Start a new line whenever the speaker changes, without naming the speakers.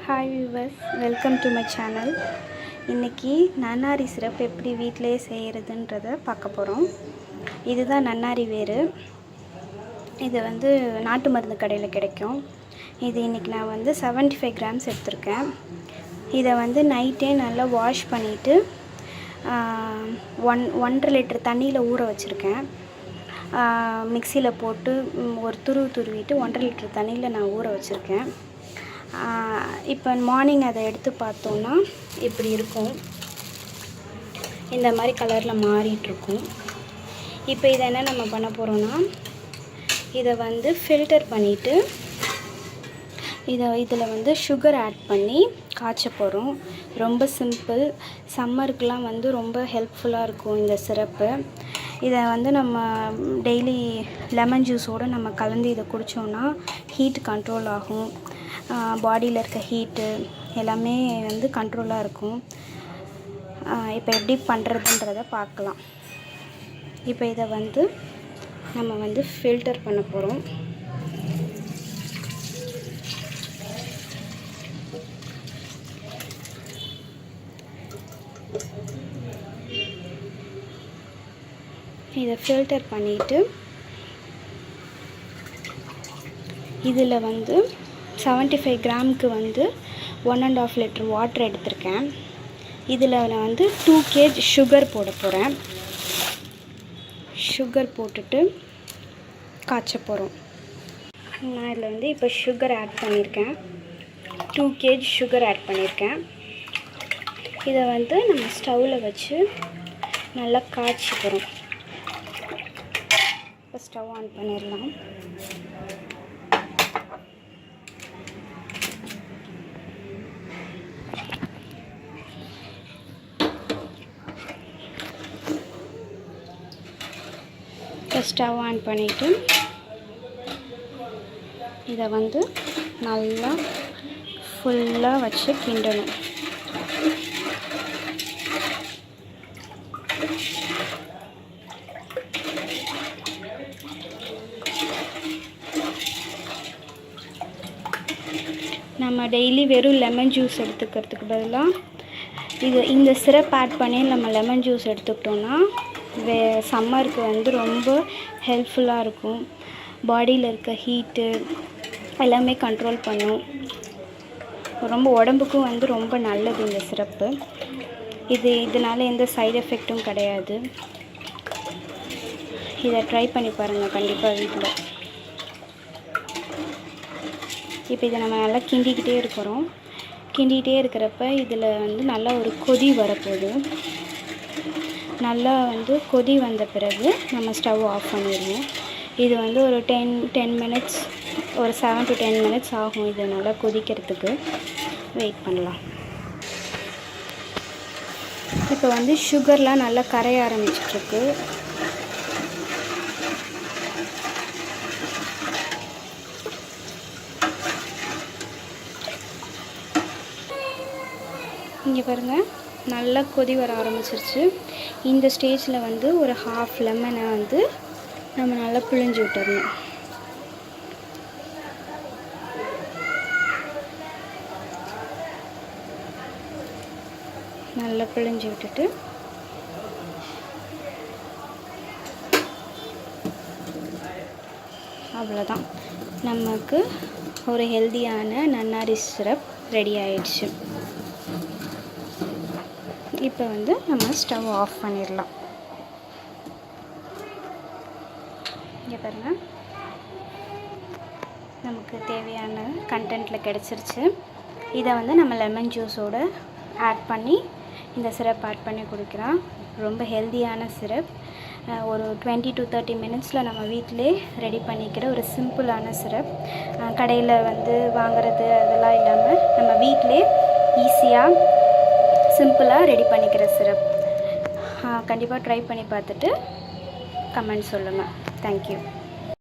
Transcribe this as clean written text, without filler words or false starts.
Hi viewers, welcome to my channel. இன்றைக்கி நன்னாரி syrup எப்படி வீட்டிலேயே செய்கிறதுன்றதை பார்க்க போகிறோம். இதுதான் நன்னாரி வேறு. இது நாட்டு மருந்து கடையில் கிடைக்கும். இது இன்றைக்கி நான் 75 கிராம்ஸ் எடுத்திருக்கேன். இதை நைட்டே நல்லா வாஷ் பண்ணிவிட்டு 1.5 லிட்டர் தண்ணியில் ஊற வச்சுருக்கேன். மிக்சியில் போட்டு ஒரு துருவிட்டு 1.5 லிட்டர் தண்ணியில் நான் ஊற வச்சுருக்கேன். இப்போ மார்னிங் அதை எடுத்து பார்த்தோன்னா இப்படி இருக்கும். இந்த மாதிரி கலரில் மாறிட்டுருக்கும். இப்போ இதை என்ன நம்ம பண்ண போகிறோன்னா, இதை ஃபில்டர் பண்ணிவிட்டு இதில் சுகர் ஆட் பண்ணி காய்ச்ச போகிறோம். ரொம்ப சிம்பிள். சம்மருக்கெலாம் ரொம்ப ஹெல்ப்ஃபுல்லாக இருக்கும் இந்த சிரப்பு. இதை நம்ம டெய்லி லெமன் ஜூஸோடு நம்ம கலந்து இதை குடித்தோன்னா ஹீட் கண்ட்ரோல் ஆகும். பாடியில் இருக்க ஹீட்டு எல்லாமே கண்ட்ரோலாக இருக்கும். இப்போ எப்படி பண்ணுறதுன்றதை பார்க்கலாம். இப்போ இதை நம்ம ஃபில்டர் பண்ண போகிறோம். இதை ஃபில்டர் பண்ணிவிட்டு இதில் 75 கிராமுக்கு 1.5 லிட்டர் வாட்டர் எடுத்திருக்கேன். இதில் நான் 2 kg சுகர் போட போகிறேன். சுகர் போட்டுட்டு காய்ச்ச போகிறோம். நான் இதில் இப்போ சுகர் ஆட் பண்ணியிருக்கேன். 2 kg சுகர் ஆட் பண்ணியிருக்கேன். இதை நம்ம ஸ்டவ்வில் வச்சு நல்லா காய்ச்சி போகிறோம். இப்போ ஸ்டவ் ஆன் பண்ணிடலாம். ஸ்டவ் ஆன் பண்ணிவிட்டு இதை நல்லா ஃபுல்லாக வச்சு கிண்டணும். நம்ம டெய்லி வெறும் லெமன் ஜூஸ் எடுத்துக்கிறதுக்கு பதிலாக இந்த சிரப் ஆட் பண்ணி நம்ம லெமன் ஜூஸ் எடுத்துக்கிட்டோன்னா சம்மருக்கு ரொம்ப ஹெல்ப்ஃபுல்லாக இருக்கும். பாடியில் இருக்க ஹீட்டு எல்லாமே கண்ட்ரோல் பண்ணும். ரொம்ப உடம்புக்கும் ரொம்ப நல்லது இந்த சிரப்பு. இதனால் எந்த சைடு எஃபெக்ட்டும் கிடையாது. இதை ட்ரை பண்ணி பாருங்கள் கண்டிப்பாக வீட்டில். இப்போ இதை நம்ம நல்லா கிண்டிக்கிட்டே இருக்கிறோம். கிண்டிகிட்டே இருக்கிறப்ப இதில் நல்லா ஒரு கொதி வரப்போகுது. நல்லா கொதி வந்த பிறகு நம்ம ஸ்டவ் ஆஃப் பண்ணிடுவோம். இது ஒரு 10 மினிட்ஸ், ஒரு 7 to 10 மினிட்ஸ் ஆகும் இது நல்லா கொதிக்கிறதுக்கு. வெயிட் பண்ணலாம். இப்போ சுகர்லாம் நல்லா கரைய ஆரம்பிச்சிட்ருக்கு. இங்கே பாருங்கள், நல்லா கொதி வர ஆரம்பிச்சிருச்சு. இந்த ஸ்டேஜில் ஒரு ஹாஃப் லெமனை நம்ம நல்லா பிழிஞ்சு விட்டுறணும். நல்லா பிழிஞ்சு விட்டுட்டு அவ்வளோதான், நமக்கு ஒரு ஹெல்தியான நன்னாரி சிரப் ரெடி ஆயிடுச்சு. இப்போ நம்ம ஸ்டவ் ஆஃப் பண்ணிடலாம். இங்கே பாருங்கள், நமக்கு தேவையான கண்டென்ட்டில் கிடச்சிருச்சு. இதை நம்ம லெமன் ஜூஸோடு ஆட் பண்ணி இந்த சிரப் ஆட் பண்ணி குடிக்கலாம். ரொம்ப ஹெல்தியான சிரப். ஒரு 20 to 30 மினிட்ஸில் நம்ம வீட்டிலே ரெடி பண்ணிக்கிற ஒரு சிம்பிளான சிரப். கடையில் வாங்குறது அதெல்லாம் இல்லாமல் நம்ம வீட்டிலே ஈஸியாக சிம்பிளாக ரெடி பண்ணிக்கிற சிரப். கண்டிப்பாக ட்ரை பண்ணி பார்த்துட்டு கமெண்ட் சொல்லுங்கள். தேங்க்யூ.